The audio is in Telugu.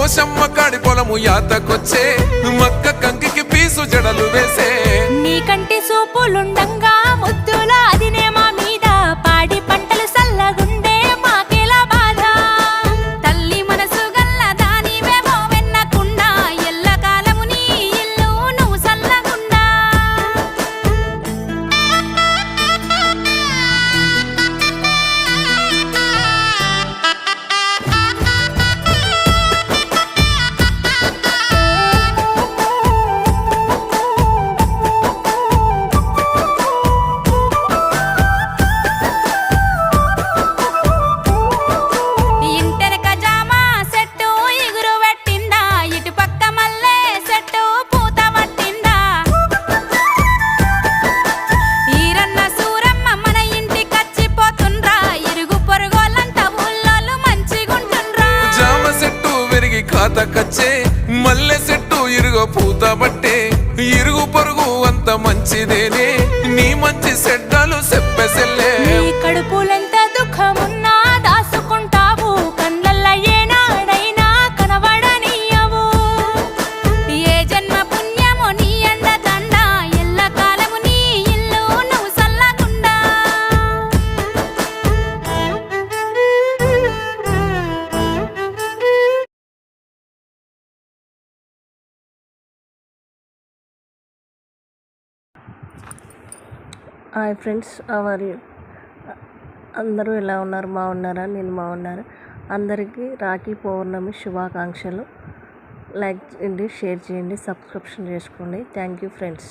పోషమ్మ కాడి పొలము యాతకొచ్చే మక్క కంకికి పీసు జడలు వేసే నీకంటి సూపులుండంగా ముద్దుల అదినే మా మీద పాడి పంటలు సల్లగుండే మాకెలా బాధ తల్లి మనసు గల్ల దానివేమో వెన్నకుండా ఎల్లకాలము నీ ఇల్లు నువ్వు సల్లగుండా ఇంటెనక జామ చెట్టు ఎగురు పెట్టిందా ఇటు పక్క మల్లె చెట్టు పూత పట్టిందా ఈరన్న సూరమ్మ మన ఇంటికచ్చిపోతుండ్రా ఇరుగు పొరుగోళ్ళంతా ఊళ్ళోళ్ళు మంచిగుంటుండ్రా జామ చెట్టు విరిగి కాతకచ్చే మల్లె చెట్టు ఇరుగో పూత బట్టే ఇరుగు పొరుగు అంత మంచిదేనే నీ మంచి చెడ్డలు చెప్పెసెల్లే నీ కడుపులెంత దుఃఖమున్నా దాసుకుంటావు కళ్ళల్ల ఏనాడైనా కనబడనీయవు ఏ జన్మ పుణ్యమో నీ అండ దండ ఎల్లకాలము నీ ఇల్లు నువ్వు సల్లగుండా హాయ్ ఫ్రెండ్స్, అవర్ అందరూ ఎలా ఉన్నారు? బాగున్నారా? నేను బాగున్నాను. అందరికీ రాఖీ పౌర్ణమి శుభాకాంక్షలు. లైక్ చేయండి, షేర్ చేయండి, సబ్స్క్రిప్షన్ చేసుకోండి. Thank you friends.